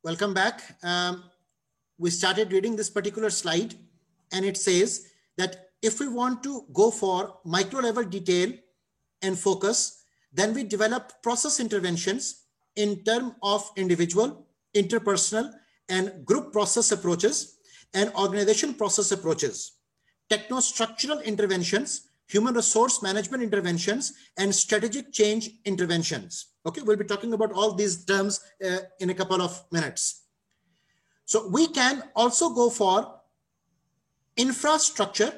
welcome back. We started reading this particular slide, and it says that if we want to go for micro level detail and focus, then we develop process interventions in terms of individual, interpersonal, and group process approaches and organization process approaches, techno-structural interventions, human resource management interventions, and strategic change interventions. Okay, we'll be talking about all these terms in a couple of minutes. So we can also go for infrastructure,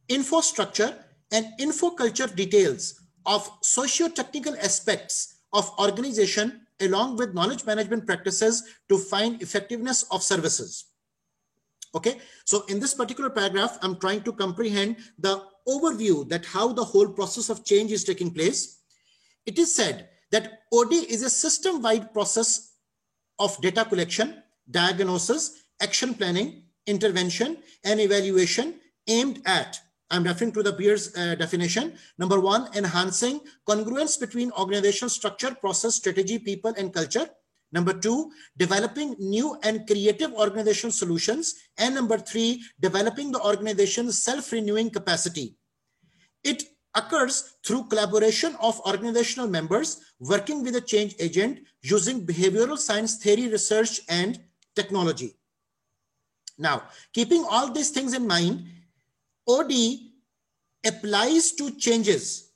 infostructure, and infoculture details of socio-technical aspects of organization along with knowledge management practices to find effectiveness of services. Okay, so in this particular paragraph, I'm trying to comprehend the overview that how the whole process of change is taking place. It is said that OD is a system-wide process of data collection, diagnosis, action planning, intervention, and evaluation aimed at, I'm referring to the Beers definition. Number one, enhancing congruence between organizational structure, process, strategy, people, and culture. Number two, developing new and creative organizational solutions. And number three, developing the organization's self-renewing capacity. It occurs through collaboration of organizational members working with a change agent using behavioral science theory, research, and technology. Now, keeping all these things in mind, OD applies to changes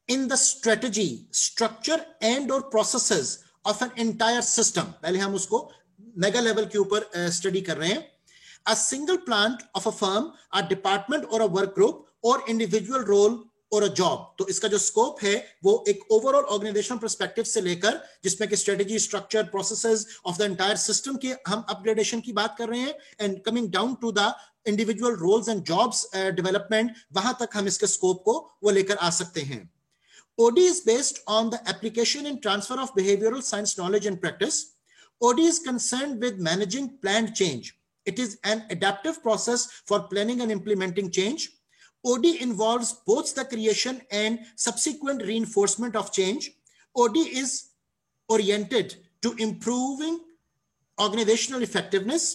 in the strategy, structure, and or processes of an entire system. पहले हम उसको mega level के ऊपर study कर रहे हैं. A single plant of a firm, a department or a work group or individual role और a job. तो इसका जो स्कोप है वो एक ओवरऑल ऑर्गेनाइजेशनल पर्सपेक्टिव से लेकर जिसमें कि strategy, structure, processes of the entire system की हम अपग्रेडेशन की बात कर रहे हैं and coming down to the individual roles and jobs development, वहां तक हम इसके स्कोप को वो लेकर आ सकते हैं. OD is based on the application and transfer of behavioral science knowledge and practice. OD is concerned with managing planned change. It is an adaptive process for planning and implementing change. OD involves both the creation and subsequent reinforcement of change. OD is oriented to improving organizational effectiveness.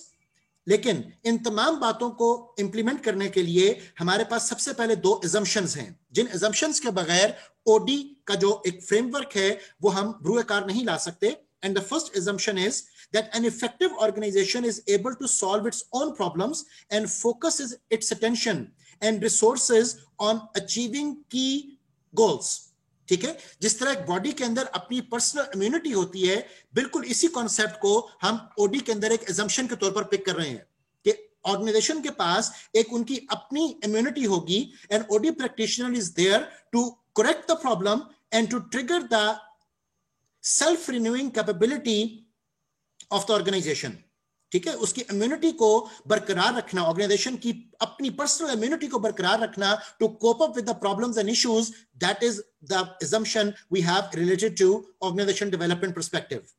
लेकिन इन तमाम बातों को implement करने के लिए हमारे पास सबसे पहले दो assumptions हैं, जिन assumptions के बगैर OD का जो एक फ्रेमवर्क है वो हम ब्रूएकार नहीं ला सकते. And the first assumption is that an effective organization is able to solve its own problems and focuses its attention and resources on achieving key goals. ठीक है, जिस तरह एक बॉडी के अंदर अपनी पर्सनल इम्यूनिटी होती है, बिल्कुल इसी कॉन्सेप्ट को हम ओडी के अंदर एक assumption के तौर पर पिक कर रहे हैं कि ऑर्गेनाइजेशन के पास एक उनकी अपनी इम्यूनिटी होगी and OD practitioner is there to correct the problem and to trigger the self renewing capability of the organisation. ठीक है, उसकी इम्यूनिटी को बरकरार रखना, ऑर्गेनाइजेशन की अपनी पर्सनल इम्यूनिटी को बरकरार रखना to cope up with the problems and issues. That is the assumption we have related to organization development perspective.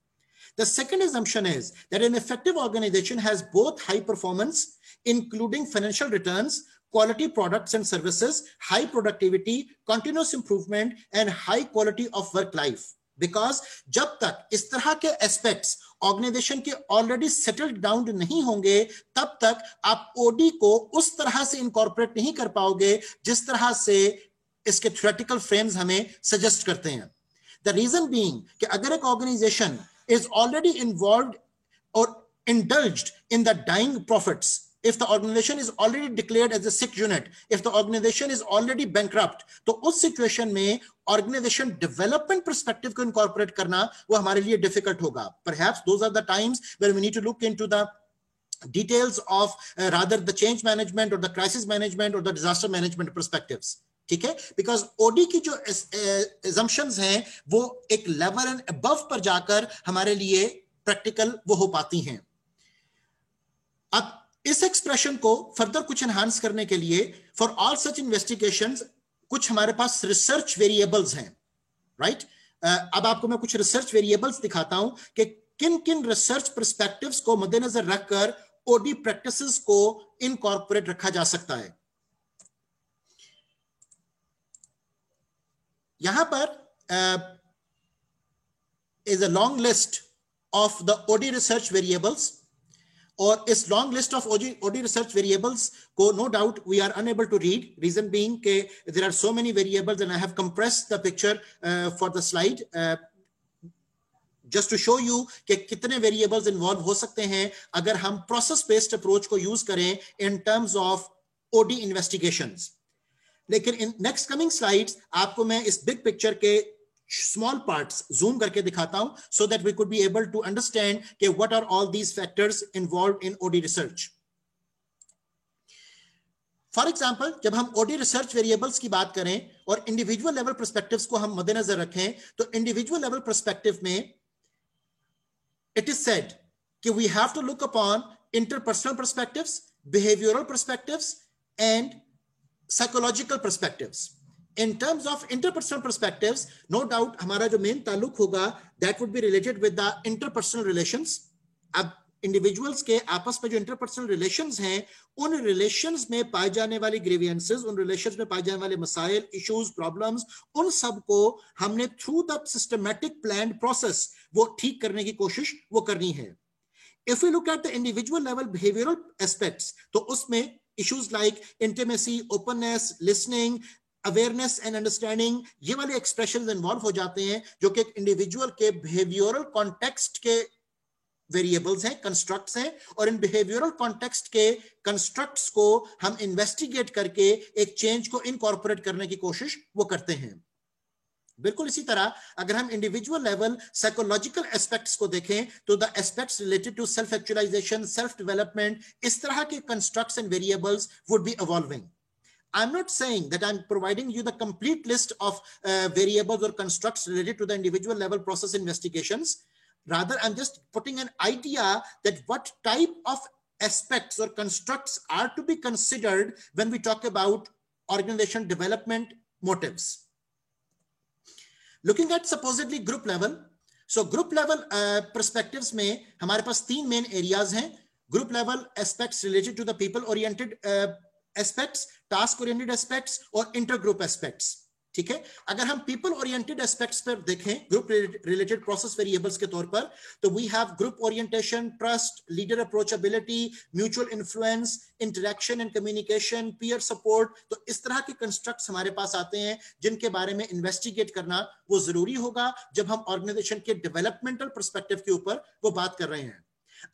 The second assumption is that an effective organization has both high performance, including financial returns, quality products and services, high productivity, continuous improvement, and high quality of work life. Because जब तक इस तरह के aspects organisation के already settled down नहीं होंगे, तब तक आप ओडी को उस तरह से इनकॉर्पोरेट नहीं कर पाओगे जिस तरह से इसके थ्योरेटिकल फ्रेम्स हमें सजेस्ट करते हैं. द रीजन बीइंग कि अगर एक ऑर्गेनाइजेशन इज ऑलरेडी इन्वॉल्व्ड और indulged in the dying profits, if the organization is already declared as a sick unit, if the organization is already bankrupt, तो उस situation में ऑर्गेनाइजेशन डेवलपमेंट पर्सपेक्टिव को incorporate करना वो हमारे लिए डिफिकल्ट होगा. Perhaps those are the times where we need to look into the details of rather the change management or the crisis management or the disaster management perspectives. ठीक है, because OD की जो assumptions हैं वो एक level and above पर जाकर हमारे लिए प्रैक्टिकल वो हो पाती हैं. अब इस एक्सप्रेशन को फर्दर कुछ एनहांस करने के लिए फॉर ऑल सच इन्वेस्टिगेशंस कुछ हमारे पास रिसर्च वेरिएबल्स हैं, राइट. अब आपको मैं कुछ रिसर्च वेरिएबल्स दिखाता हूं कि किन किन रिसर्च पर्सपेक्टिव्स को मद्देनजर रखकर ओडी प्रैक्टिसेस को इनकॉर्पोरेट रखा जा सकता है. यहां पर is a long list of the OD research variables. और इस long list of OD research variables को no doubt we are unable to read, reason being के there are so many variables and I have compressed the picture for the slide just to show you कि कितने variables involve हो सकते हैं अगर हम process based approach को use करें in terms of OD investigations. लेकिन इन नेक्स्ट कमिंग स्लाइड्स आपको मैं इस बिग पिक्चर के small parts zoom करके दिखाता हूं so that we could be able to understand कि what are all these factors involved in OD research. For example, जब हम OD research variables की बात करें और individual level perspectives को हम मद्देनजर रखें तो individual level perspective में it is said कि we have to look upon interpersonal perspectives, behavioral perspectives and psychological perspectives. In terms of interpersonal perspectives, no doubt हमारा जो मेन ताल्लुक होगा that would be related with the interpersonal relations. अब individuals के आपस में जो interpersonal relations हैं, उन relations में पाए जाने वाली grievances, उन relations में पाए जाने वाले मसाइल, issues, problems, उन सब को हमने through the systematic planned process वो ठीक करने की कोशिश वो करनी है. If we look at the individual level behavioral aspects, तो उसमें issues like intimacy, openness, listening, awareness and understanding, ये वाले एक्सप्रेशंस इन्वॉल्व हो जाते हैं जो कि एक इंडिविजुअल के बिहेवियरल कॉन्टेक्स्ट के वेरिएबल्स हैं, कंस्ट्रक्ट्स हैं, और इन बिहेवियरल कॉन्टेक्स्ट के कंस्ट्रक्ट्स को हम इन्वेस्टिगेट करके एक चेंज को इनकॉर्पोरेट करने की कोशिश वो करते हैं. बिल्कुल इसी तरह अगर हम इंडिविजुअल लेवल साइकोलॉजिकल एस्पेक्ट्स को देखें तो the aspects related to self actualisation, self development, इस तरह के constructs and variables would be evolving. I'm not saying that I'm providing you the complete list of variables or constructs related to the individual level process investigations. Rather, I'm just putting an idea that what type of aspects or constructs are to be considered when we talk about organization development motives. Looking at supposedly group level. So group level perspectives में हमारे पास तीन main areas हैं. Group level aspects related to the people oriented aspects, task oriented aspects और intergroup aspects. ठीक है, अगर हम people oriented aspects पर देखें ग्रुप रिलेटेड प्रोसेस वेरिएबल्स के तौर पर, तो we have group orientation, trust, leader approachability, mutual influence, interaction and communication, peer support. तो इस तरह के कंस्ट्रक्ट्स हमारे पास आते हैं जिनके बारे में इन्वेस्टिगेट करना वो जरूरी होगा जब हम ऑर्गेनाइजेशन के डेवलपमेंटल पर्सपेक्टिव के ऊपर वो बात कर रहे हैं.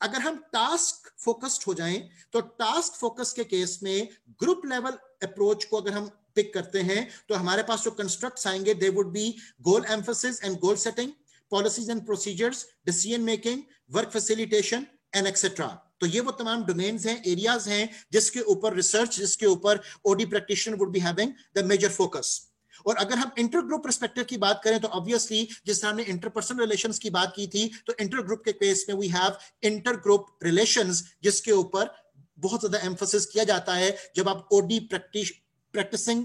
अगर हम टास्क फोकस्ड हो जाएं तो टास्क फोकस के केस में ग्रुप लेवल अप्रोच को अगर हम पिक करते हैं तो हमारे पास जो कंस्ट्रक्ट्स आएंगे they would be goal emphasis and goal setting, policies and procedures, decision making, work facilitation and etcetera. तो ये वो तमाम डोमेन्स हैं, एरियाज हैं जिसके ऊपर रिसर्च, जिसके ऊपर OD practitioner would be having the major focus. और अगर हम इंटरग्रुप पर्सपेक्टिव की बात करें तो ऑब्वियसली जिस तरह हमने इंटरपर्सनल रिलेशंस की बात की थी तो इंटरग्रुप के केस में वी हैव इंटरग्रुप रिलेशंस जिसके ऊपर बहुत ज्यादा एम्फेसिस किया जाता है जब आप ओडी प्रैक्टिसिंग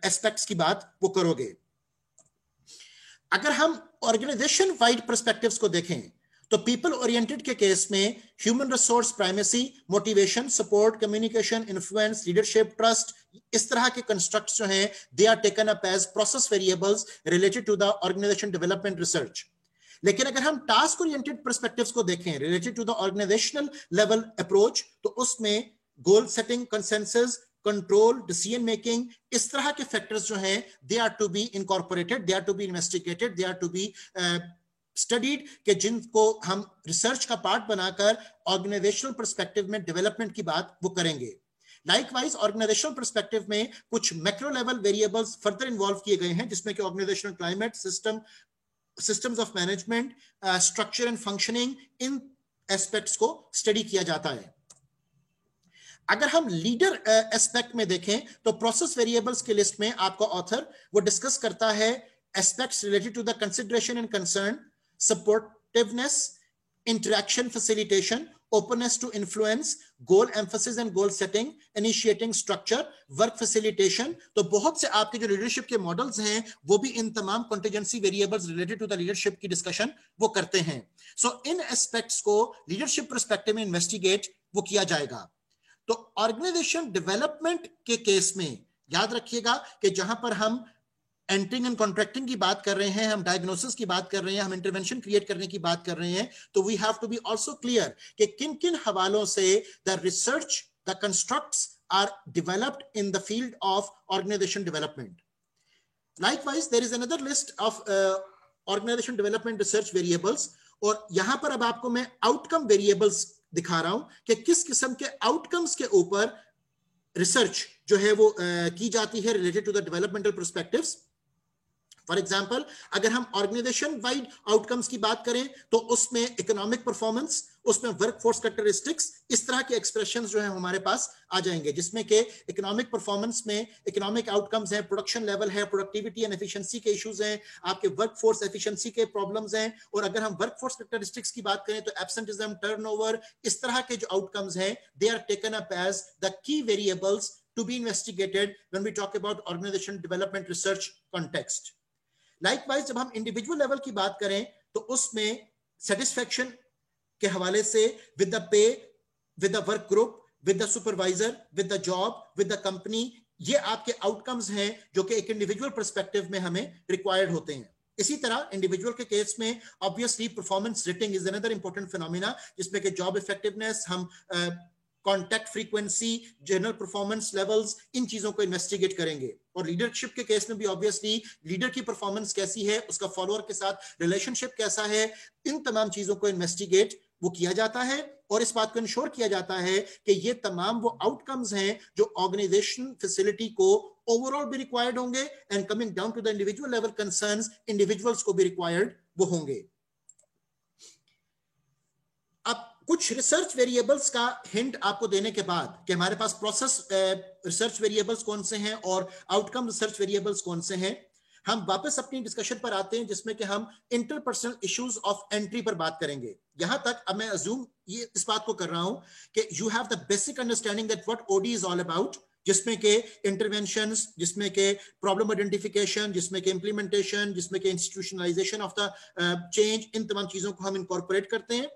एस्पेक्ट्स की बात वो करोगे. अगर हम ऑर्गेनाइजेशन वाइड पर्सपेक्टिव्स को देखें तो पीपल ओरिएंटेड के केस में human resource primacy, motivation, support, communication, influence, leadership, trust, इस तरह के कंस्ट्रक्ट्स जो हैं they are taken up as process variables related to the organisation development research. लेकिन अगर हम टास्क ओरिएंटेड पर्सपेक्टिव्स को देखें related to the organisational level approach तो उसमें goal setting, consensus, control, decision making, इस तरह के फैक्टर्स जो हैं they are to be incorporated, they are to be investigated, they are to be studied के जिनको हम रिसर्च का पार्ट बनाकर ऑर्गेनाइजेशनल पर्सपेक्टिव में डेवलपमेंट की बात वो करेंगे. लाइकवाइज ऑर्गेनाइजेशनल पर्सपेक्टिव में कुछ macro level variables further involve किए गए हैं जिसमें कि organisational climate, systems of management, structure and functioning, इन एस्पेक्ट्स को स्टडी किया जाता है. अगर हम लीडर एस्पेक्ट में देखें तो प्रोसेस वेरिएबल्स के लिस्ट में आपका ऑथर वो डिस्कस करता है aspects related to the consideration and concern, supportiveness, interaction facilitation, openness to influence, goal emphasis and goal setting, initiating structure, work facilitation. तो बहुत से आपके जो लीडरशिप के मॉडल्स हैं वो भी इन तमाम contingency variables related to the leadership की डिस्कशन वो करते हैं. So इन एस्पेक्ट्स को लीडरशिप पर्सपेक्टिव में इन्वेस्टिगेट वो किया जाएगा. तो ऑर्गेनाइजेशन डेवलपमेंट के केस में याद रखिएगा कि जहां पर हम एंटरिंग एंड कॉन्ट्रैक्टिंग की बात कर रहे हैं, हम डायग्नोसिस की बात कर रहे हैं, हम इंटरवेंशन क्रिएट करने की बात कर रहे हैं, तो we have to be also clear कि किन किन हवालों से the research, the constructs are developed in the field of organisation development. Likewise, there is another list of organization development research variables, और यहां पर अब आपको मैं आउटकम वेरिएबल्स दिखा रहा हूं कि किस किस्म के आउटकम्स के ऊपर रिसर्च जो है वो की जाती है related to the developmental perspectives. For example, अगर हम ऑर्गेनाइजेशन वाइड आउटकम्स की बात करें तो उसमें इकोनॉमिक परफॉर्मेंस, उसमें वर्कफोर्स कैरेक्टरिस्टिक्स, इस तरह के एक्सप्रेशंस जो है हमारे पास आ जाएंगे, जिसमें कि इकोनॉमिक परफॉर्मेंस में इकोनॉमिक आउटकम्स हैं, प्रोडक्शन लेवल है, प्रोडक्टिविटी एंड एफिशिएंसी के इश्यूज हैं, आपके वर्कफोर्स एफिशिएंसी के प्रॉब्लम्स हैं. और अगर हम वर्कफोर्स कैरेक्टरिस्टिक्स की बात करें तो एब्सेंटिज्म, टर्नओवर, इस तरह के जो आउटकम्स हैं, they are taken up as the key variables to be investigated when we talk about organization development research context. Likewise, जब हम इंडिविजुअल लेवल की बात करें तो उसमें सेटिस्फेक्शन के हवाले से with the pay, with the work group, with the supervisor, with the job, with the company, ये आपके आउटकम्स हैं जो कि एक इंडिविजुअल पर्सपेक्टिव में हमें रिक्वायर्ड होते हैं. इसी तरह इंडिविजुअल के केस में obviously performance rating is another important phenomena, जिसमें कि जॉब इफेक्टिवनेस, हम contact frequency, general performance levels, इन चीजों को इन्वेस्टिगेट करेंगे. और लीडरशिप के केस में भी ऑब्वियसली लीडर की परफॉर्मेंस कैसी है, उसका फॉलोअर के साथ रिलेशनशिप कैसा है, इन तमाम चीजों को इन्वेस्टिगेट वो किया जाता है. और इस बात को इंश्योर किया जाता है कि ये तमाम वो आउटकम्स हैं जो ऑर्गेनाइजेशन फैसिलिटी को ओवरऑल भी रिक्वायर्ड होंगे, and coming down to the individual level concerns, individuals को भी रिक्वायर्ड वो होंगे. अब कुछ रिसर्च वेरिएबल्स का हिंट आपको देने के बाद कि हमारे पास प्रोसेस रिसर्च वेरिएबल्स कौन से हैं और आउटकम रिसर्च वेरिएबल्स कौन से हैं, हम वापस अपनी डिस्कशन पर आते हैं, जिसमें कि हम इंटरपर्सनल इश्यूज ऑफ एंट्री पर बात करेंगे. यहां तक अब मैं अज्यूम ये इस बात को कर रहा हूं कि you have the basic understanding that what OD is all about, जिसमें के इंटरवेंशंस, जिसमें के प्रॉब्लम आइडेंटिफिकेशन, जिसमें के इंप्लीमेंटेशन, जिसमें के इंस्टीट्यूशनलाइजेशन ऑफ द चेंज, इन तमाम चीजों को हम इनकॉर्पोरेट करते हैं.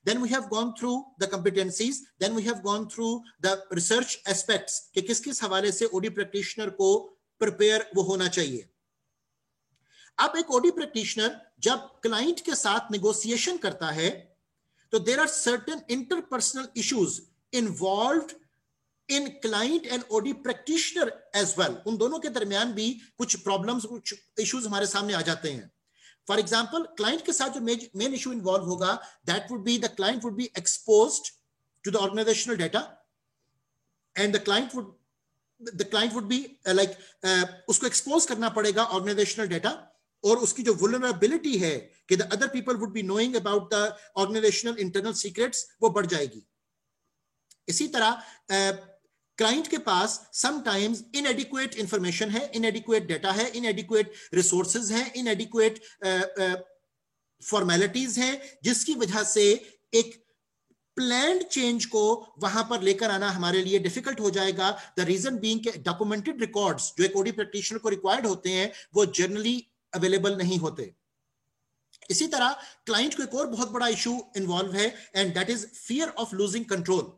Then we have gone through the competencies, then we have gone through the research aspects कि किस किस हवाले से ओडी प्रैक्टिशनर को प्रिपेयर वो होना चाहिए. अब एक ओडी प्रैक्टिशनर जब क्लाइंट के साथ नेगोशिएशन करता है तो there are certain interpersonal issues involved in client and OD practitioner as well. उन दोनों के दरमियान भी कुछ प्रॉब्लम्स, कुछ इश्यूज हमारे सामने आ जाते हैं. फॉर एग्जाम्पल, क्लाइंट के साथ जो मेन इशू इन्वॉल्व होगा, that would be the client would be exposed to the organisational data, and the client would be like उसको एक्सपोज करना पड़ेगा ऑर्गेनाइजेशनल डेटा, और उसकी जो वुलनरेबिलिटी है कि the other people would be knowing about the organisational internal secrets, वो बढ़ जाएगी. इसी तरह क्लाइंट के पास समटाइम्स इनएडिक्वेट इंफॉर्मेशन है, इनएडिक्वेट डेटा है, इनएडिक्वेट रिसोर्सेज हैं, इनएडिक्वेट फॉर्मेलिटीज हैं, जिसकी वजह से एक प्लान्ड चेंज को वहां पर लेकर आना हमारे लिए डिफिकल्ट हो जाएगा. द रीजन बीइंग के डॉक्यूमेंटेड रिकॉर्ड्स जो एक ओडी प्रैक्टिशनर को रिक्वायर्ड होते हैं वो जनरली अवेलेबल नहीं होते. इसी तरह क्लाइंट को एक और बहुत बड़ा इशू इन्वॉल्व है, and that is fear of losing control.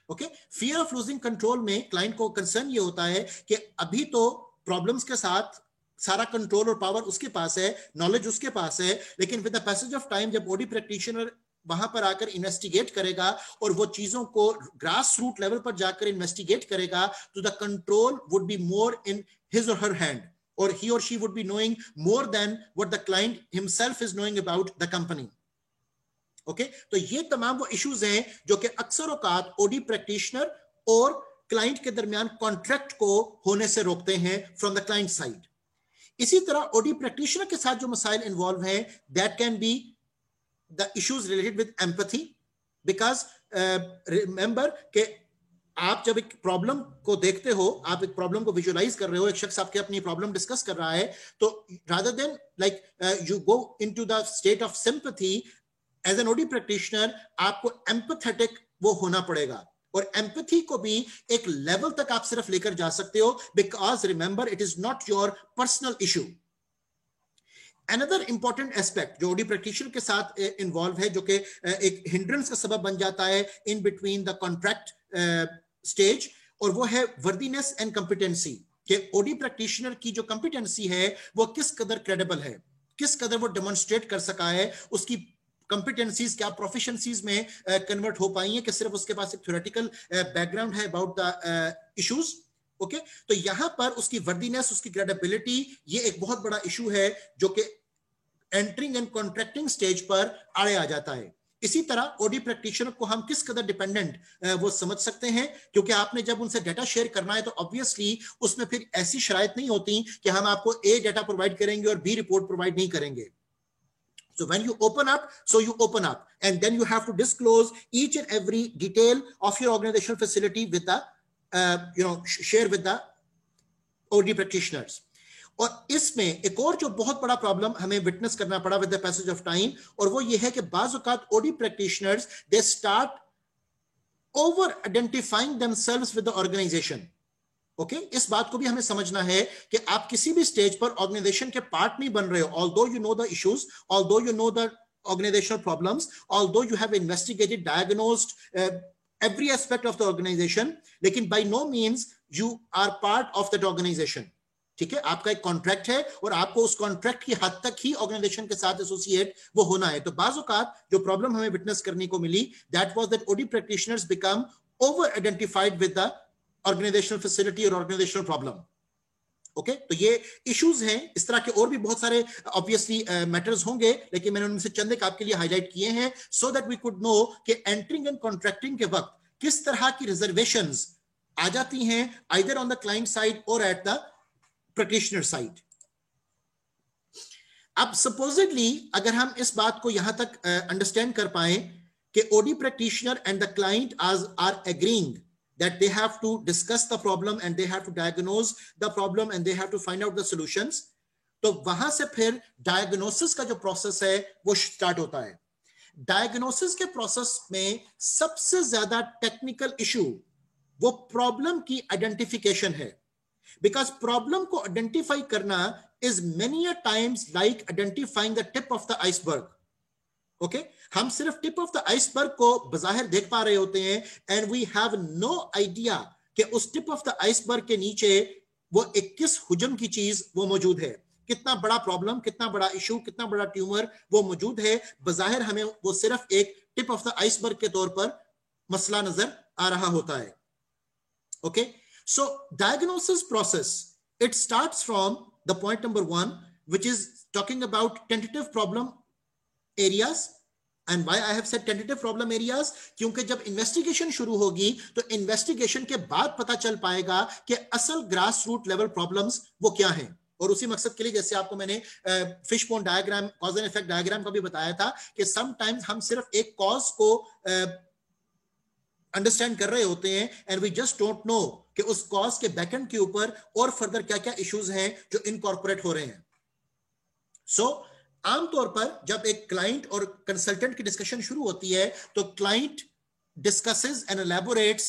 Okay, fear of losing control में क्लाइंट को कंसर्न ये होता है कि अभी तो प्रॉब्लम्स के साथ सारा कंट्रोल और पावर उसके पास है, नॉलेज उसके पास है, लेकिन with the passage of time जब ओडी प्रैक्टिशनर वहां पर आकर इन्वेस्टिगेट करेगा और वो चीजों को ग्रास रूट लेवल पर जाकर इन्वेस्टिगेट करेगा, तो the control would be more in his और हर हैंड, और ही और she would be knowing more than what the client himself is knowing about the company. Okay, तो ये तमाम वो इश्यूज हैं जो कि अक्सर औकात ओडी प्रैक्टिशनर और क्लाइंट के दरमियान कॉन्ट्रैक्ट को होने से रोकते हैं फ्रॉम द क्लाइंट साइड. इसी तरह ओडी प्रैक्टिशनर के साथ जो मसाइल इन्वॉल्व हैं, that can be the issues related with empathy, because remember कि आप जब एक प्रॉब्लम को देखते हो, आप एक प्रॉब्लम को विजुअलाइज कर रहे हो, एक शख्स आपके अपनी प्रॉब्लम डिस्कस कर रहा है, तो rather than like you go into the state of sympathy, as an OD practitioner आपको एम्पैथेटिक वो होना पड़ेगा, और एम्पैथी को भी एक लेवल तक आप सिर्फ लेकर जा सकते हो, because remember it is not your personal issue. Another important aspect जो ओडी प्रैक्टिशनर के साथ इन्वॉल्व है, जो कि एक हिंड्रेंस का सबब बन जाता है in between the contract stage, और वो है वर्दीनेस एंड कॉम्पिटेंसी. कि ओडी प्रैक्टिशनर की जो कॉम्पिटेंसी है वो किस कदर क्रेडिबल है, किस कदर वो डेमोन्स्ट्रेट कर सका है, उसकी कॉम्पिटेंसीज क्या प्रोफिशिएंसीज में कन्वर्ट हो पाई है कि सिर्फ उसके पास एक थ्योरेटिकल बैकग्राउंड है अबाउट द इश्यूज। ओके, तो यहां पर उसकी वर्दीनेस, उसकी क्रेडिबिलिटी, ये एक बहुत बड़ा इशू है जो कि एंटरिंग एंड कॉन्ट्रैक्टिंग स्टेज पर आड़े आ जाता है। इसी तरह ओडी प्रैक्टिशनर को हम किस कदर डिपेंडेंट वो समझ सकते हैं, क्योंकि आपने जब उनसे डेटा शेयर करना है तो ऑब्वियसली उसमें फिर ऐसी शराइत नहीं होती कि हम आपको ए डेटा प्रोवाइड करेंगे और बी रिपोर्ट प्रोवाइड नहीं करेंगे। So when you open up, so you open up, and then you have to disclose each and every detail of your organizational facility with the, share with the OD practitioners. और इसमें एक और जो बहुत बड़ा problem हमें witness करना पड़ा with the passage of time, और वो ये है कि बाज़ औक़ात OD practitioners they start over identifying themselves with the organization. Okay, इस बात को भी हमें समझना है कि आप किसी भी स्टेज पर ऑर्गेनाइजेशन के पार्ट नहीं बन रहे हो, although you know the issues, although you know the organizational problems, although you have investigated, diagnosed every aspect of the organization, लेकिन by no means you are part of that organization. ठीक है, आपका एक contract है और आपको उस contract की हद तक ही ऑर्गेनाइजेशन के साथ एसोसिएट वो होना है। तो बाज़ औक़ात जो प्रॉब्लम हमें विटनेस करने को मिली, that was that OD practitioners become over identified with the organizational facility और ऑर्गेनाइजेशनल प्रॉब्लम। ओके, तो ये इश्यूज हैं। इस तरह के और भी बहुत सारे ऑब्वियसली मैटर्स होंगे, लेकिन मैंने उनमें से चंद एक आपके लिए हाईलाइट किए हैं so that we could know कि एंटरिंग एंड कॉन्ट्रैक्टिंग के वक्त किस तरह की रिजर्वेशंस आ जाती हैं, either on the client side और एट द प्रैक्टिशनर साइड। अब सपोजिटली अगर हम इस बात को यहां तक अंडरस्टैंड कर पाए कि OD practitioner and the client are agreeing that they have to discuss the problem and they have to diagnose the problem and they have to find out the solutions, तो वहां से फिर डायग्नोसिस का जो process है वो start होता है। डायग्नोसिस के प्रोसेस में सबसे ज्यादा टेक्निकल इशू वो प्रॉब्लम की आइडेंटिफिकेशन है, बिकॉज प्रॉब्लम को आइडेंटिफाई करना is many a times like identifying the tip of the iceberg. Okay, हम सिर्फ टिप ऑफ द आइसबर्ग को बजाहिर देख पा रहे होते हैं and we have no idea कि उस टिप ऑफ द आइसबर्ग के नीचे वो एक किस हुजम की चीज वो मौजूद है, कितना बड़ा प्रॉब्लम, कितना बड़ा इशू, कितना बड़ा ट्यूमर वो मौजूद है। बजाहिर हमें वो सिर्फ एक टिप ऑफ द आइसबर्ग के तौर पर मसला नजर आ रहा होता है। Okay, so diagnosis process it starts from the point number 1 which is talking about tentative problem areas. And why I have said tentative problem areas, क्योंकि जब इन्वेस्टिगेशन शुरू होगी तो इन्वेस्टिगेशन के बाद पता चल पाएगा कि असल ग्रास रूट लेवल प्रॉब्लम्स वो क्या हैं। और उसी मकसद के लिए जैसे आपको मैंने fish bone diagram, cause and effect diagram का भी बताया था कि समटाइम्स हम सिर्फ एक कॉज को अंडरस्टैंड कर रहे होते हैं and we just don't know कि उस कॉज के बैकएंड के ऊपर और फर्दर क्या क्या इश्यूज हैं जो इनकॉर्पोरेट हो रहे हैं। सो आमतौर पर जब एक क्लाइंट और कंसल्टेंट की डिस्कशन शुरू होती है तो client discusses and elaborates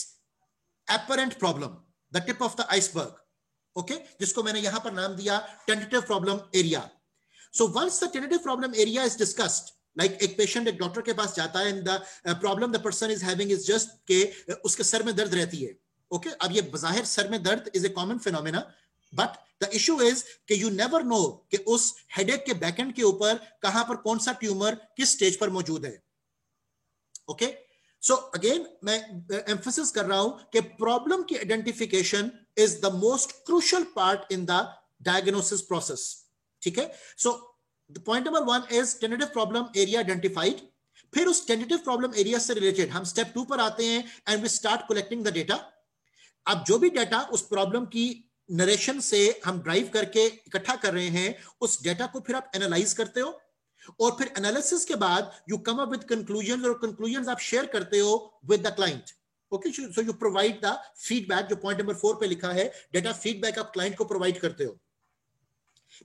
apparent problem, the tip of the iceberg, okay, जिसको मैंने यहां पर नाम दिया tentative problem area. So once the tentative problem area is discussed, like एक पेशेंट एक डॉक्टर के पास जाता है and the problem the person is having is just के उसके सर में दर्द रहती है। ओके, अब ये बजाहिर सर में दर्द is a common phenomena, but the issue is कि यू नेवर नो कि उस हेडेक के बैकएंड के ऊपर कहां पर कौन सा ट्यूमर किस स्टेज पर मौजूद है। ओके, सो अगेन मैं एम्फसिस कर रहा हूं कि प्रॉब्लम की identification is the most crucial part in the diagnosis process. ठीक है, so the point number 1 is tentative problem area identified. फिर उस टेंटेटिव प्रॉब्लम एरिया से रिलेटेड हम स्टेप 2 पर आते हैं and we start collecting the data. अब जो भी डेटा उस प्रॉब्लम की नरेशन से हम ड्राइव करके इकट्ठा कर रहे हैं, उस डेटा को फिर आप एनालाइज करते हो और फिर एनालिसिस के बाद you come up with conclusions और कंक्लूजंस आप शेयर करते हो with the client. Okay, so you provide the feedback, जो पॉइंट नंबर 4 पे लिखा है, डेटा फीडबैक आप क्लाइंट को प्रोवाइड करते हो।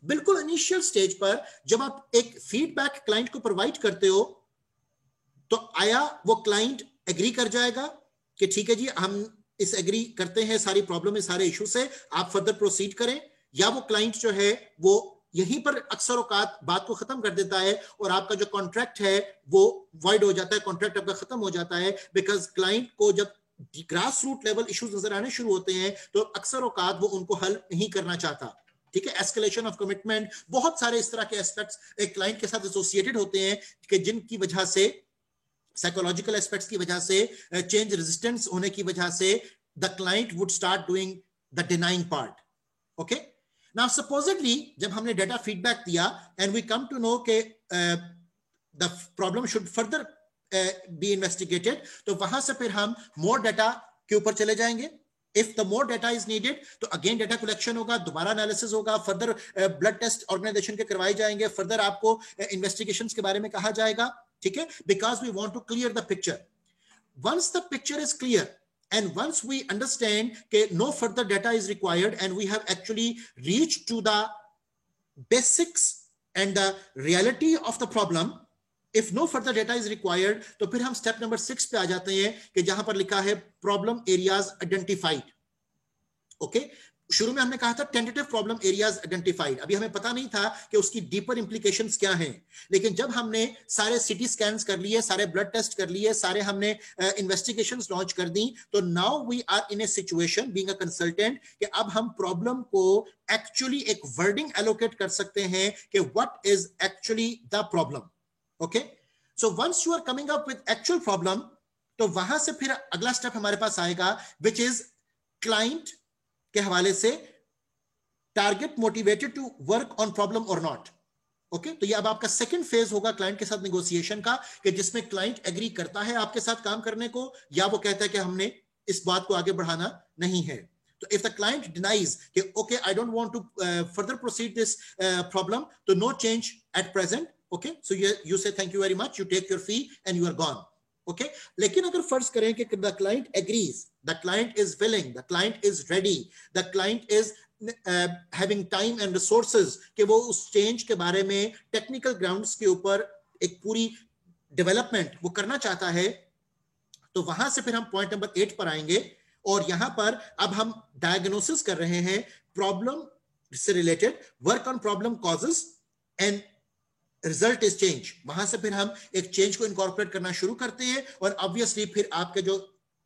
बिल्कुल इनिशियल स्टेज पर जब आप एक फीडबैक क्लाइंट को प्रोवाइड करते हो तो आया वो क्लाइंट एग्री कर जाएगा कि ठीक है जी, हम इस एग्री करते हैं सारी प्रॉब्लम है, सारे इशू से, आप फर्दर प्रोसीड करें, या वो क्लाइंट जो है वो यहीं पर अक्सर औकात बात को खत्म कर देता है और आपका जो कॉन्ट्रैक्ट है वो वॉइड हो जाता है, कॉन्ट्रैक्ट आपका खत्म हो जाता है, बिकॉज क्लाइंट को जब ग्रास रूट लेवल इश्यूज नजर आने शुरू होते हैं तो अक्सर औकात वो उनको हल नहीं करना चाहता। ठीक है, एस्केलेशन ऑफ कमिटमेंट, बहुत सारे इस तरह के एस्पेक्ट्स एक क्लाइंट के साथ एसोसिएटेड होते हैं कि जिनकी वजह से, साइकोलॉजिकल एस्पेक्ट्स की वजह से, चेंज रेजिस्टेंस होने की वजह से the client would start doing the denying part. Okay, now supposedly जब हमने डेटा फीडबैक दिया and we come to know के the problem should further be investigated, तो वहां से फिर हम मोर डेटा के ऊपर चले जाएंगे। If the more data is needed तो अगेन डेटा कलेक्शन होगा, दोबारा एनालिसिस होगा, फर्दर ब्लड टेस्ट ऑर्गेनाइजेशन के करवाए जाएंगे, फर्दर आपको इन्वेस्टिगेशंस के बारे में कहा जाएगा। ठीक है, because we want to clear the picture. Once the picture is clear and once we understand that no further data is required and we have actually reached to the basics and the reality of the problem, if no further data is required, तो फिर हम step number 6 पे आ जाते हैं कि जहां पर लिखा है प्रॉब्लम एरियाज आइडेंटिफाइड। ओके, शुरू में हमने कहा था टेंटेटिव प्रॉब्लम एरियाज आइडेंटिफाइड, अभी हमें पता नहीं था कि उसकी डीपर इंप्लीकेशंस क्या हैं, लेकिन जब हमने सारे सीटी स्कैन्स कर लिए, सारे ब्लड टेस्ट कर लिए, सारे हमने इन्वेस्टिगेशंस लॉन्च कर दी, तो now we are in a situation being a consultant कि अब हम प्रॉब्लम को एक्चुअली एक वर्डिंग एलोकेट कर सकते हैं कि what is actually the problem. Okay, so once you are coming up with actual problem, तो वहां से फिर अगला स्टेप हमारे पास आएगा विच इज क्लाइंट के हवाले से target motivated to work on problem और नॉट। ओके, तो ये अब आपका सेकंड फेज होगा क्लाइंट के साथ नेगोशिएशन का, कि जिसमें क्लाइंट एग्री करता है आपके साथ काम करने को, या वो कहता है कि हमने इस बात को आगे बढ़ाना नहीं है। तो इफ द क्लाइंट डिनाइज कि okay I don't want to further proceed this problem, तो no change at present. Okay, so you say thank you very much, you take your fee and you are gone. Okay, लेकिन अगर फर्ज करें कि the client agrees, the client is willing, the client is ready, the client is having time and resources कि वो उस change के बारे में टेक्निकल ग्राउंड्स के ऊपर एक पूरी डेवलपमेंट वो करना चाहता है, तो वहां से फिर हम पॉइंट नंबर 8 पर आएंगे और यहां पर अब हम डायग्नोसिस कर रहे हैं प्रॉब्लम से related, work on problem causes and result is change. वहां से फिर हम एक चेंज को इनकॉर्पोरेट करना शुरू करते हैं और ऑब्वियसली फिर आपके जो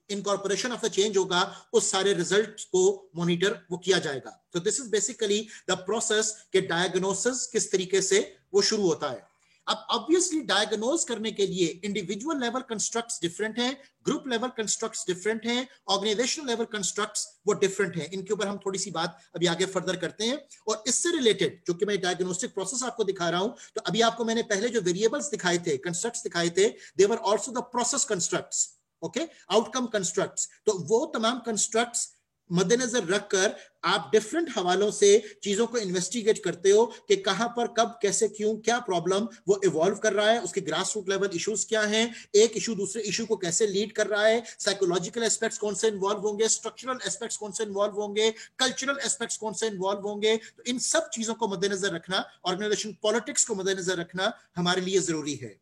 इनकॉर्पोरेशन ऑफ द चेंज होगा उस सारे रिजल्ट को मॉनिटर वो किया जाएगा। तो this is basically the process के डायग्नोसिस किस तरीके से वो शुरू होता है। अब ऑब्वियसली डायग्नोज करने के लिए इंडिविजुअल लेवल कंस्ट्रक्ट्स डिफरेंट हैं, ग्रुप लेवल कंस्ट्रक्ट्स डिफरेंट हैं, ऑर्गेनाइजेशनल लेवल कंस्ट्रक्ट्स वो डिफरेंट हैं। इनके ऊपर हम थोड़ी सी बात अभी आगे फर्दर करते हैं। और इससे रिलेटेड जो कि मैं डायग्नोस्टिक प्रोसेस आपको दिखा रहा हूं, तो अभी आपको मैंने पहले जो वेरिएबल्स दिखाए थे, कंस्ट्रक्ट्स दिखाए थे, they were also the process constructs. Okay, outcome constructs, तो वो तमाम कंस्ट्रक्ट्स मद्देनजर रखकर आप डिफरेंट हवालों से चीजों को इन्वेस्टिगेट करते हो कि कहां पर कब कैसे क्यों क्या प्रॉब्लम वो इवॉल्व कर रहा है, उसके ग्रास रूट लेवल इश्यूज क्या हैं, एक इशू दूसरे इशू को कैसे लीड कर रहा है, साइकोलॉजिकल एस्पेक्ट्स कौन से इन्वॉल्व होंगे, स्ट्रक्चरल एस्पेक्ट्स कौन से इन्वॉल्व होंगे, कल्चरल एस्पेक्ट्स कौन से इन्वॉल्व होंगे। तो इन सब चीजों को मद्देनजर रखना, ऑर्गेनाइजेशन पॉलिटिक्स को मद्देनजर रखना हमारे लिए जरूरी है।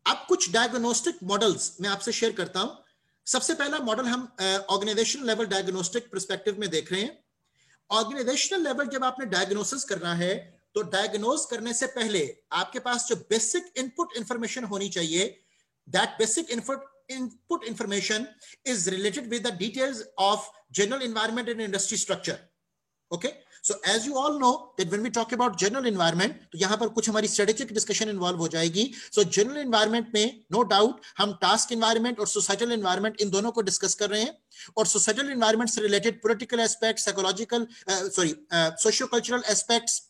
अब कुछ डायग्नोस्टिक मॉडल्स मैं आपसे शेयर करता हूं। सबसे पहला मॉडल हम ऑर्गेनाइजेशनल लेवल डायग्नोस्टिक पर्सपेक्टिव में देख रहे हैं। ऑर्गेनाइजेशनल लेवल जब आपने डायग्नोसिस करना है, तो डायग्नोस करने से पहले आपके पास जो बेसिक इनपुट इंफॉर्मेशन होनी चाहिए, that basic input information is related with the details of general environment and industry structure. Okay, so as you all know that when we talk about general environment, तो यहाँ पर कुछ हमारी strategic discussion involve हो जाएगी. So general environment में no doubt हम task environment और societal environment इन दोनों को discuss कर रहे हैं. और societal environment से related political aspects, psychological, socio-cultural aspects,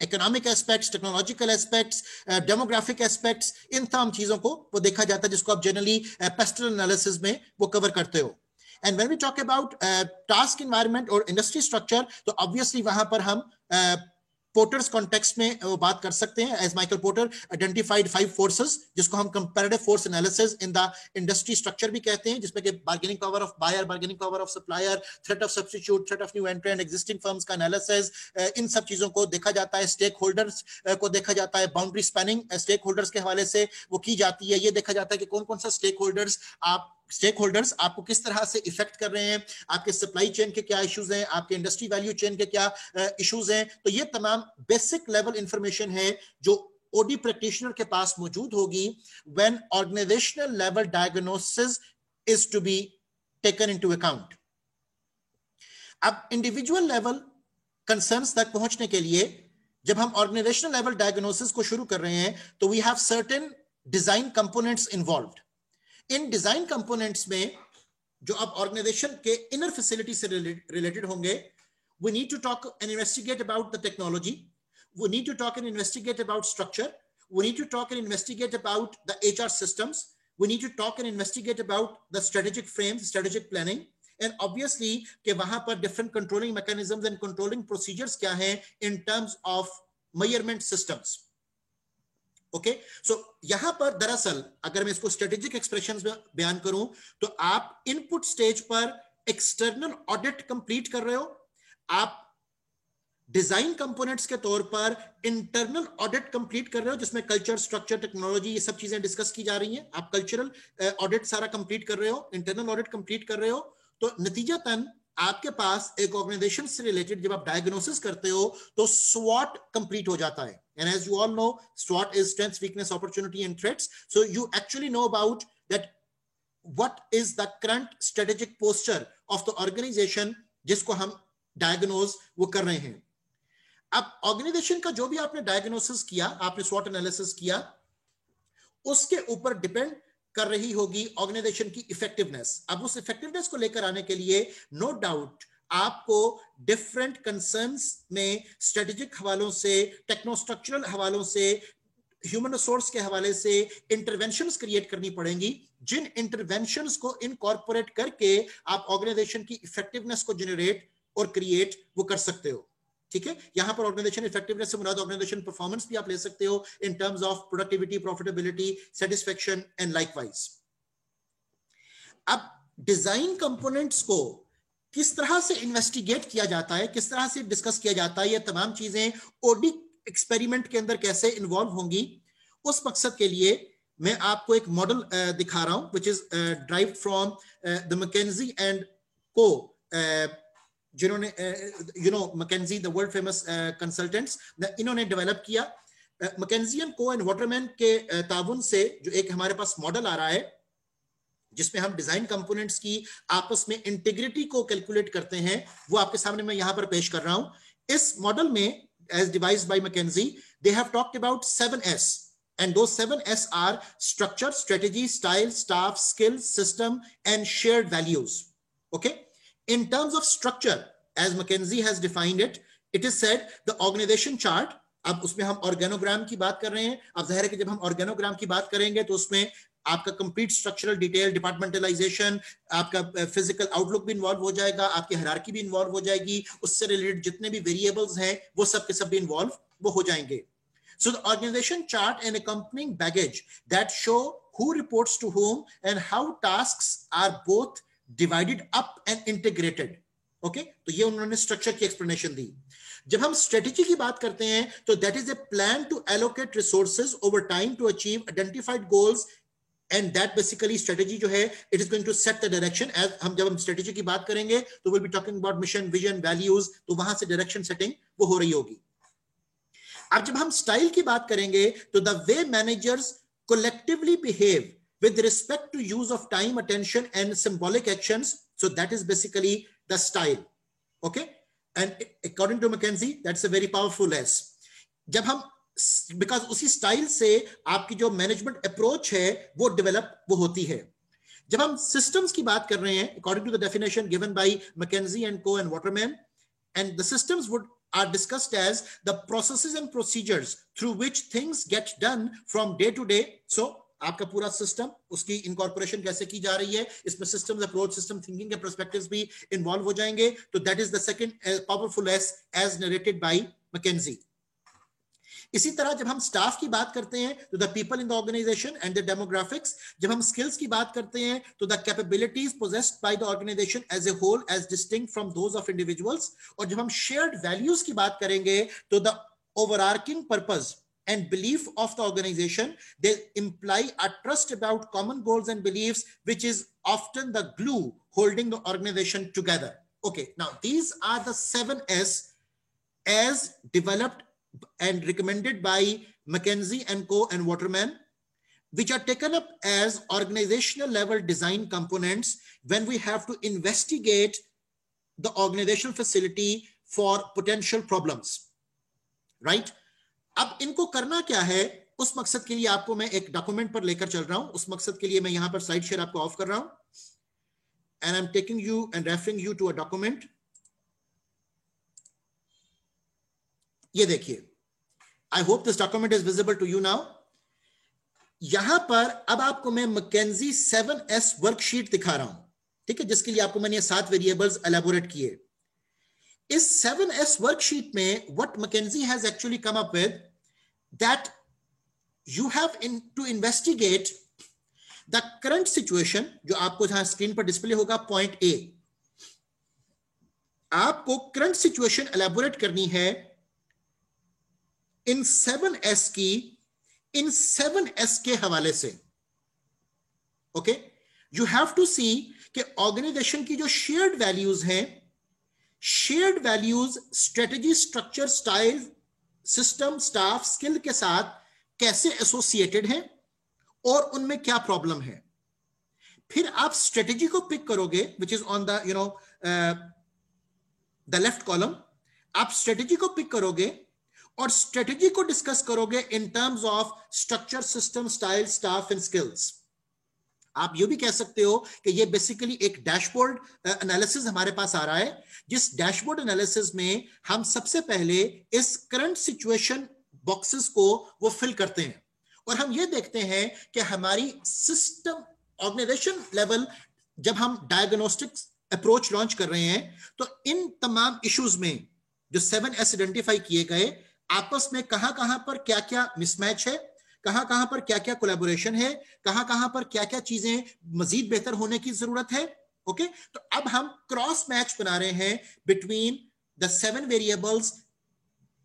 economic aspects, technological aspects, demographic aspects, इन तमाम चीजों को वो देखा जाता है जिसको आप generally pastoral analysis में वो cover करते हो. And when we talk about task environment or industry structure, तो obviously वहां पर हम पोर्टर्स कॉन्टेक्स्ट में वो बात कर सकते हैं. As Michael Porter identified 5 forces, जिसको हम comparative force analysis in the industry structure भी कहते हैं, जिसमें कि bargaining power of buyer, bargaining power of supplier, threat of substitute, threat of new entrant, existing firms का एनालिसिस, इन सब चीजों को देखा जाता है. स्टेक होल्डर्स को देखा जाता है, बाउंड्री स्पैनिंग स्टेक होल्डर्स के हवाले से वो की जाती है. ये देखा जाता है कि कौन कौन सा स्टेक होल्डर्स आपको किस तरह से इफेक्ट कर रहे हैं, आपके सप्लाई चेन के क्या इश्यूज हैं, आपके इंडस्ट्री वैल्यू चेन के क्या इश्यूज हैं. तो ये तमाम बेसिक लेवल इंफॉर्मेशन है जो ओडी प्रैक्टिशनर के पास मौजूद होगी when organizational level diagnosis is to be taken into account. अब इंडिविजुअल लेवल कंसर्न्स तक पहुंचने के लिए जब हम ऑर्गेनाइजेशनल लेवल डायग्नोसिस को शुरू कर रहे हैं तो we have certain design components involved. इन डिजाइन कंपोनेंट्स में जो अब ऑर्गेनाइजेशन के इनर फैसिलिटी से रिलेटेड होंगे, we need to talk and investigate about the technology, we need to talk and investigate about structure, we need to talk and investigate about the HR systems, we need to talk and investigate about the strategic frames, strategic planning, and obviously कि वहां पर different controlling mechanisms and controlling procedures क्या हैं in terms of measurement systems। Okay, so यहां पर दरअसल अगर मैं इसको स्ट्रेटेजिक एक्सप्रेशंस में बयान करूं तो आप इनपुट स्टेज पर एक्सटर्नल ऑडिट कंप्लीट कर रहे हो, आप डिजाइन कंपोनेंट्स के तौर पर इंटरनल ऑडिट कंप्लीट कर रहे हो जिसमें कल्चर, स्ट्रक्चर, टेक्नोलॉजी ये सब चीजें डिस्कस की जा रही हैं, आप कल्चरल ऑडिट सारा कंप्लीट कर रहे हो, इंटरनल ऑडिट कंप्लीट कर रहे हो, तो नतीजतन आपके पास एक ऑर्गेनाइजेशन से रिलेटेड जब आप डायग्नोसिस करते हो तो स्वॉट कंप्लीट हो जाता है। And as you all know, SWOT is strengths, weakness, opportunity, and threats. So you actually know about that what is the current strategic posture of the organization जिसको हम diagnose वो कर रहे हैं। अब organization का जो भी आपने diagnosis किया, आपने SWOT analysis किया, उसके ऊपर depend कर रही होगी ऑर्गेनाइजेशन की इफेक्टिवनेस। अब उस इफेक्टिवनेस को लेकर आने के लिए नो डाउट आपको डिफरेंट कंसर्न्स में स्ट्रेटेजिक हवालों से, टेक्नोस्ट्रक्चरल हवालों से, ह्यूमन रिसोर्स के हवाले से इंटरवेंशंस क्रिएट करनी पड़ेंगी, जिन इंटरवेंशंस को इनकॉर्पोरेट करके आप ऑर्गेनाइजेशन की इफेक्टिवनेस को जनरेट और क्रिएट वो कर सकते हो। ठीक है, यहां पर ऑर्गेनाइजेशन इफेक्टिवनेस से मुराद ऑर्गेनाइजेशन परफॉर्मेंस भी आप ले सकते हो इन terms of productivity, profitability, satisfaction and likewise. अब डिजाइन कंपोनेंट्स को किस तरह से इन्वेस्टिगेट किया जाता है, किस तरह से डिस्कस किया जाता है, ये तमाम चीजें ओडी एक्सपेरिमेंट के अंदर कैसे इन्वॉल्व होंगी, उस मकसद के लिए मैं आपको एक मॉडल दिखा रहा हूं which is drive from the McKinsey and Co, जिन्होंने McKinsey the world famous consultants, इन्होंने डेवलप किया। McKinsey and Co and Waterman के ताउन से जो एक हमारे पास मॉडल आ रहा है जिसमें हम डिजाइन कंपोनेंट्स की आपस में इंटीग्रिटी को कैलकुलेट करते हैं, वो आपके सामने मैं यहां पर पेश कर रहा हूं। इस मॉडल में as devised by McKinsey, they have talked about 7S, and those 7S are structure, strategy, style, staff, skill, system, and shared values. Okay, in terms of structure, as McKinsey has defined it, it is said the organization chart, अब उसमें हम organogram की बात कर रहे हैं। अब जाहिर है कि जब हम ऑर्गेनोग्राम की बात करेंगे तो उसमें आपका कंप्लीट स्ट्रक्चरल डिटेल, डिपार्टमेंटलाइजेशन, आपका फिजिकल आउटलुक भी इन्वॉल्व हो जाएगा, आपकी हायरार्की भी इन्वॉल्व हो जाएगी, उससे रिलेटेड जितने भी वेरिएबल्स हैं वो सब के सब भी इन्वॉल्व वो हो जाएंगे। So the organization chart and accompanying baggage that show who reports to whom and how tasks are both divided up and integrated. Okay, तो ये उन्होंने स्ट्रक्चर की एक्सप्लेनेशन दी। जब हम स्ट्रेटेजी की बात करते हैं तो that is a plan to allocate resources over time to achieve identified goals, and that basically strategy जो है it is going to set the direction. हम जब हम स्ट्रेटेजी की बात करेंगे तो will be talking about mission, vision, values, तो वहां से डायरेक्शन सेटिंग वो हो रही होगी। अब जब हम स्टाइल की बात करेंगे तो the way managers collectively behave with respect to use of time, attention, and symbolic actions, so that is basically the style. Okay, and according to McKinsey that's a very powerful S. जब हम because उसी style से आपकी जो management approach है वो develop वो होती है। जब हम सिस्टम्स की बात कर रहे हैं according to the definition given by McKinsey and Co and Waterman, and the systems would are discussed as the processes and procedures through which things get done from day to day. So आपका पूरा system, उसकी incorporation कैसे की जा रही है, इसमें systems, approach, system thinking के पर्सपेक्टिव्स भी इन्वॉल्व हो जाएंगे। तो that is the second powerful S as narrated by McKinsey. इसी तरह जब हम स्टाफ की बात करते हैं तो the people in the organization and the demographics, जब हम स्किल्स की बात करते हैं तो the capabilities possessed by the organization as a whole as distinct from those of individuals, और जब हम शेयर्ड वैल्यूज की बात करेंगे तो the overarching purpose and belief of the organization, they imply a trust about common goals and beliefs, which is often the glue holding the organization together. Okay, now these are the 7S as developed and recommended by McKinsey and Co. and Waterman, which are taken up as organizational level design components when we have to investigate the organizational facility for potential problems, right? अब इनको करना क्या है, उस मकसद के लिए आपको मैं एक डॉक्यूमेंट पर लेकर चल रहा हूं. उस मकसद के लिए मैं यहां पर स्लाइड शेयर आपको ऑफ कर रहा हूं, and I'm taking you and referring you to a document. ये देखिए, I hope this document is visible to you now. यहां पर अब आपको मैं मैकेंजी 7S वर्कशीट दिखा रहा हूं, ठीक है, जिसके लिए आपको मैंने 7 वेरिएबल्स एलैबोरेट किए. इस 7S वर्कशीट में what McKinsey has actually come up with, that you have to investigate the current situation, जो आपको जहां स्क्रीन पर डिस्प्ले होगा, पॉइंट ए. आपको करंट सिचुएशन एलैबोरेट करनी है इन 7S की, इन 7S के हवाले से. ओके, यू हैव टू सी कि ऑर्गेनाइजेशन की जो शेयर्ड वैल्यूज हैं, shared values strategy, structure, style, system, staff, skill के साथ कैसे एसोसिएटेड हैं और उनमें क्या प्रॉब्लम है. फिर आप स्ट्रेटेजी को पिक करोगे, which is on the the left column. आप स्ट्रेटेजी को पिक करोगे और स्ट्रेटेजी को डिस्कस करोगे इन terms of structure, system, style, staff and skills. आप ये भी कह सकते हो कि ये बेसिकली एक डैशबोर्ड एनालिसिस हमारे पास आ रहा है, जिस डैशबोर्ड एनालिसिस में हम सबसे पहले इस करंट सिचुएशन बॉक्सेस को वो फिल करते हैं और हम ये देखते हैं कि हमारी सिस्टम ऑर्गेनाइजेशन लेवल जब हम डायग्नोस्टिक अप्रोच लॉन्च कर रहे हैं तो इन तमाम इश्यूज में जो 7S आइडेंटिफाई किए गए, आपस में कहां कहां पर क्या क्या मिसमैच है, कहां कहां पर क्या क्या कोलैबोरेशन है, कहां कहां पर क्या क्या चीजें मजीद बेहतर होने की जरूरत है. ओके, तो अब हम क्रॉस मैच बना रहे हैं between the 7 variables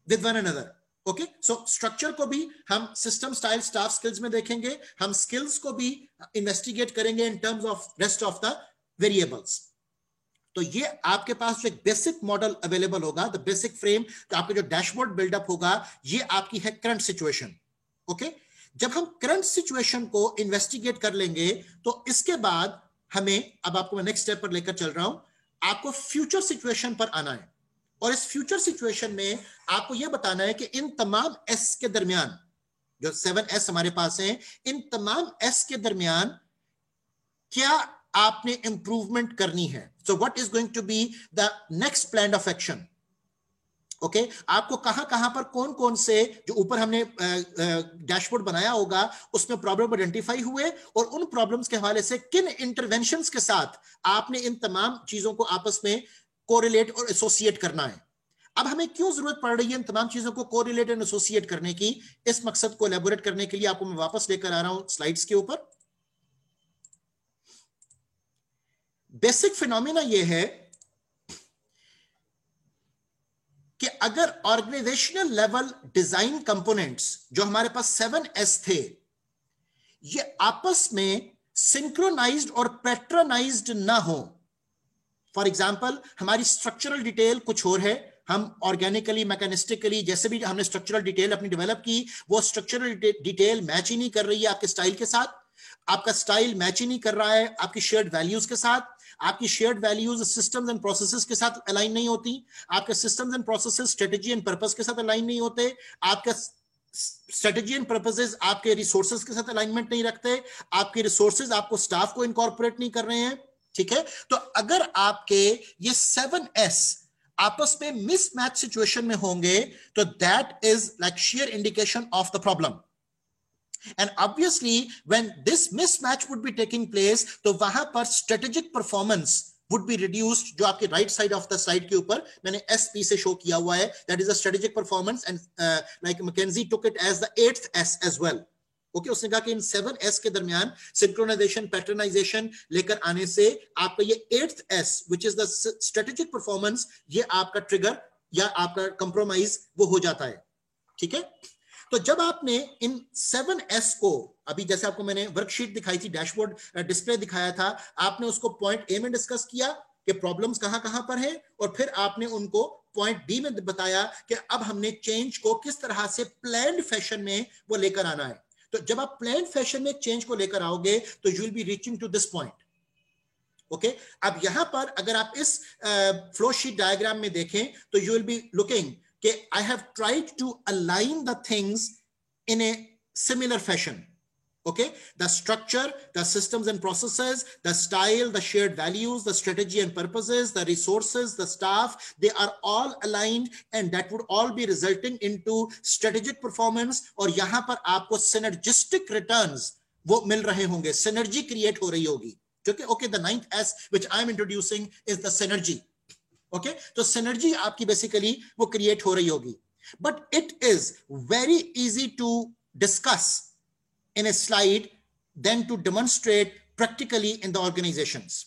with one another. Okay, so structure को भी हम सिस्टम, स्टाइल, स्टाफ, स्किल्स में देखेंगे, हम स्किल्स को भी इन्वेस्टिगेट करेंगे इन terms of rest of the variables. तो ये आपके पास जो एक बेसिक मॉडल अवेलेबल होगा, द बेसिक फ्रेम, तो आपका जो डैशबोर्ड बिल्डअप होगा, ये आपकी है करंट सिचुएशन. ओके, जब हम करंट सिचुएशन को इन्वेस्टिगेट कर लेंगे तो इसके बाद हमें, अब आपको मैं नेक्स्ट स्टेप पर लेकर चल रहा हूं, आपको फ्यूचर सिचुएशन पर आना है. और इस फ्यूचर सिचुएशन में आपको यह बताना है कि इन तमाम एस के दरमियान, जो 7S हमारे पास हैं, इन तमाम एस के दरमियान क्या आपने इंप्रूवमेंट करनी है. So what is going to be the next plan of action. Okay, आपको कहां कहां पर कौन कौन से, जो ऊपर हमने डैशबोर्ड बनाया होगा उसमें प्रॉब्लम आइडेंटिफाई हुए और उन प्रॉब्लम्स के हवाले से किन इंटरवेंशंस के साथ आपने इन तमाम चीजों को आपस में कोरिलेट और एसोसिएट करना है. अब हमें क्यों जरूरत पड़ रही है इन तमाम चीजों को कोरिलेट एंड एसोसिएट करने की, इस मकसद को एलैबोरेट करने के लिए आपको मैं वापस लेकर आ रहा हूं स्लाइड्स के ऊपर. बेसिक फिनोमेना यह है कि अगर ऑर्गेनाइजेशनल लेवल डिजाइन कंपोनेंट्स जो हमारे पास 7S थे, ये आपस में सिंक्रोनाइज्ड और पैटर्नाइज्ड ना हो. फॉर एग्जाम्पल, हमारी स्ट्रक्चरल डिटेल कुछ और है, हम ऑर्गेनिकली, मैकेनिस्टिकली जैसे भी हमने स्ट्रक्चरल डिटेल अपनी डेवलप की, वो स्ट्रक्चरल डिटेल मैच ही नहीं कर रही है आपके स्टाइल के साथ, आपका स्टाइल मैच ही नहीं कर रहा है आपकी शेयर्ड वैल्यूज के साथ, आपकी shared values systems and processes के साथ अलाइन नहीं होती, आपके systems and processes strategy and purpose के साथ अलाइन नहीं होते, आपका स्ट्रेटजी एंड पर्पसेस आपके रिसोर्सेज के साथ अलाइनमेंट नहीं रखते, आपके रिसोर्सेज आपको स्टाफ को इनकॉर्पोरेट नहीं कर रहे हैं. ठीक है, तो अगर आपके ये 7S आपस में मिसमैच सिचुएशन में होंगे तो that is like sheer indication of the problem. And obviously when this mismatch would be taking place तो वहां पर strategic performance would be reduced. जो आपके right side of the slide के ऊपर मैंने SP से शो किया हुआ है, that is a strategic performance, and like McKinsey took it as the 8th S as well. Okay, उसने कहा कि इन 7S के दरमियान सिंक्रोनाइजेशन, पैटर्नाइजेशन लेकर आने से आपका ये 8th S which is the strategic performance, ये आपका ट्रिगर या आपका कंप्रोमाइज वो हो जाता है. ठीक है, तो जब आपने इन 7S को, अभी जैसे आपको मैंने वर्कशीट दिखाई थी, डैशबोर्ड डिस्प्ले दिखाया था, आपने उसको पॉइंट ए में डिस्कस किया, कि प्रॉब्लम्स कहां कहां पर हैं, और फिर आपने उनको पॉइंट डी में बताया कि अब हमने चेंज को किस तरह से प्लान्ड फैशन में वो लेकर आना है। तो जब आप प्लान्ड फैशन में चेंज को लेकर आओगे तो you will be reaching to this point. Okay, अब यहां पर अगर आप इस फ्लो शीट डायग्राम में देखें तो यू विल बी लुकिंग कि I have tried to align the things in a similar fashion. Okay, the structure, the systems and processes, the style, the shared values, the strategy and purposes, the resources, the staff, they are all aligned, and that would all be resulting into strategic performance. और यहां पर आपको synergistic returns वो मिल रहे होंगे, synergy create हो रही होगी। Okay, the 9th S which I am introducing is the synergy. Okay, तो synergy आपकी basically वो create हो रही होगी, but it is very easy to discuss in a slide than to demonstrate practically in the organizations.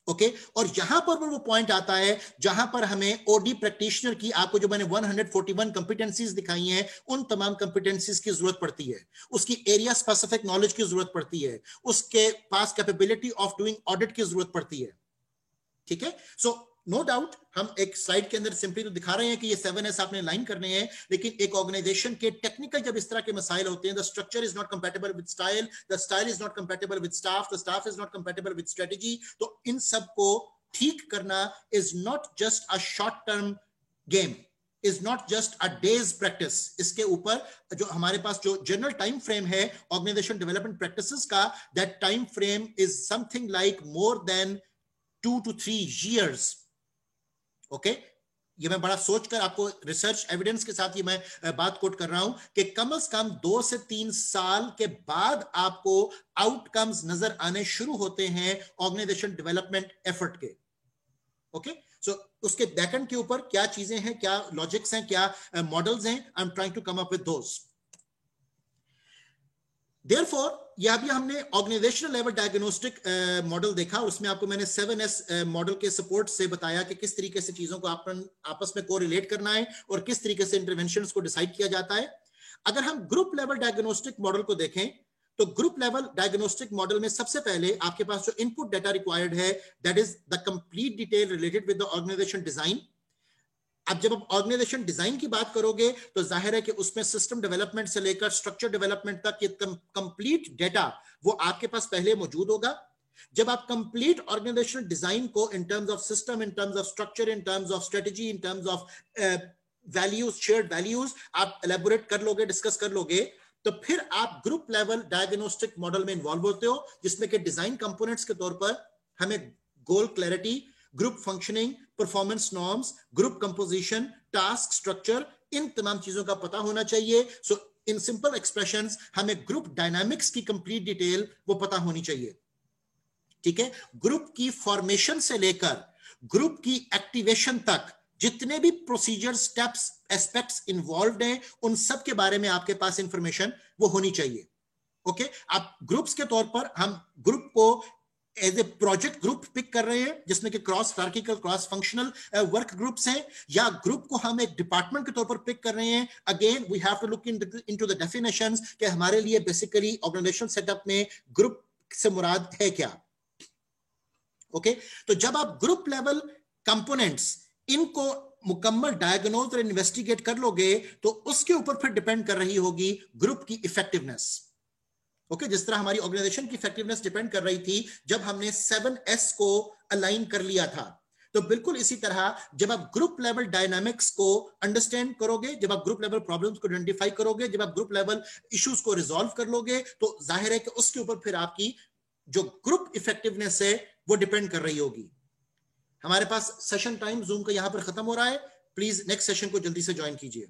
Okay, और यहां पर वो पॉइंट आता है जहां पर हमें ओडी प्रैक्टिशनर की, आपको जो मैंने 141 कंपिटेंसीज दिखाई हैं, उन तमाम कंपिटेंसीज की जरूरत पड़ती है, उसकी एरिया स्पेसिफिक नॉलेज की जरूरत पड़ती है, उसके पास कैपेबिलिटी ऑफ डूइंग ऑडिट की जरूरत पड़ती है। ठीक है, सो नो डाउट हम एक स्लाइड के अंदर सिंपली तो दिखा रहे हैं कि ये 7S आपने लाइन करने हैं, लेकिन एक ऑर्गेनाइजेशन के टेक्निकल जब इस तरह के मसाइल होते हैं, the structure is not compatible with style, the style is not compatible with staff, the staff is not compatible with strategy, तो इन सब को ठीक करना is not just a short term game, is not just a day's practice। इसके ऊपर जो हमारे पास जो जनरल टाइम फ्रेम है ऑर्गेनाइजेशन डेवलपमेंट प्रैक्टिसेस का, that time frame is something like more than 2 to 3 years। Okay, ये मैं बड़ा सोचकर आपको रिसर्च एविडेंस के साथ ये मैं बात कोट कर रहा हूं कि कम से कम 2 से 3 साल के बाद आपको आउटकम्स नजर आने शुरू होते हैं ऑर्गेनाइजेशन डेवलपमेंट एफर्ट के। ओके, सो उसके बैकएंड के ऊपर क्या चीजें हैं, क्या लॉजिक्स हैं, क्या मॉडल्स हैं, I am trying to come up with those. Therefore, यह भी हमने ऑर्गेनाइजेशनल लेवल डायग्नोस्टिक मॉडल देखा, उसमें आपको मैंने 7S मॉडल के सपोर्ट से बताया कि किस तरीके से चीजों को आपस में कोरिलेट करना है और किस तरीके से इंटरवेंशंस को डिसाइड किया जाता है। अगर हम ग्रुप लेवल डायग्नोस्टिक मॉडल को देखें तो ग्रुप लेवल डायग्नोस्टिक मॉडल में सबसे पहले आपके पास जो इनपुट डाटा रिक्वायर्ड है, that is the complete detail related with the organization design. अब जब आप ऑर्गेनाइजेशन डिजाइन की बात करोगे तो जाहिर है कि उसमें सिस्टम डेवलपमेंट से लेकर स्ट्रक्चर डेवलपमेंट तक ये कंप्लीट डेटा वो आपके पास पहले मौजूद होगा। जब आप कंप्लीट ऑर्गेनाइजेशनल डिजाइन को इन terms of system, in terms of structure, in terms of strategy, in terms of values, shared values आप एलेबोरेट कर लोगे, डिस्कस कर लोगे, तो फिर आप ग्रुप लेवल डायग्नोस्टिक मॉडल में इन्वॉल्व होते हो, जिसमें कि डिजाइन कंपोनेंट्स के तौर पर हमें goal clarity, group functioning, performance norms, group composition, task structure, इन तमाम चीजों का पता होना चाहिए। सो इन सिंपल एक्सप्रेशंस हमें ग्रुप डायनामिक्स की कंप्लीट डिटेल वो पता होनी चाहिए। ठीक है, ग्रुप की फॉर्मेशन से लेकर ग्रुप की एक्टिवेशन तक जितने भी प्रोसीजर, स्टेप्स, एस्पेक्ट्स इन्वॉल्व्ड हैं, उन सब के बारे में आपके पास इंफॉर्मेशन वो होनी चाहिए। ओके, आप ग्रुप्स के तौर पर हम ग्रुप को as a project group pick कर रहे हैं, जिसमें कि cross hierarchical, cross functional work groups हैं, या ग्रुप को हम एक डिपार्टमेंट के तौर पर पिक कर रहे हैं। Again we have to look into the definitions कि हमारे लिए बेसिकली ऑर्गेनाइजेशन सेटअप में ग्रुप से मुराद है क्या। ओके, तो जब आप ग्रुप लेवल कंपोनेंट्स इनको मुकम्मल डायग्नोज और इन्वेस्टिगेट कर लोगे तो उसके ऊपर फिर डिपेंड कर रही होगी ग्रुप की इफेक्टिवनेस। ओके, जिस तरह हमारी ऑर्गेनाइजेशन की इफेक्टिवनेस डिपेंड कर रही थी जब हमने 7S को अलाइन कर लिया था, तो बिल्कुल इसी तरह जब आप ग्रुप लेवल डायनामिक्स को अंडरस्टैंड करोगे, जब आप ग्रुप लेवल प्रॉब्लम्स को आइडेंटिफाई करोगे, जब आप ग्रुप लेवल इश्यूज को रिजॉल्व कर लोगे, तो जाहिर है कि उसके ऊपर फिर आपकी जो ग्रुप इफेक्टिवनेस है वो डिपेंड कर रही होगी। हमारे पास सेशन टाइम जूम का यहां पर खत्म हो रहा है, प्लीज नेक्स्ट सेशन को जल्दी से ज्वाइन कीजिए।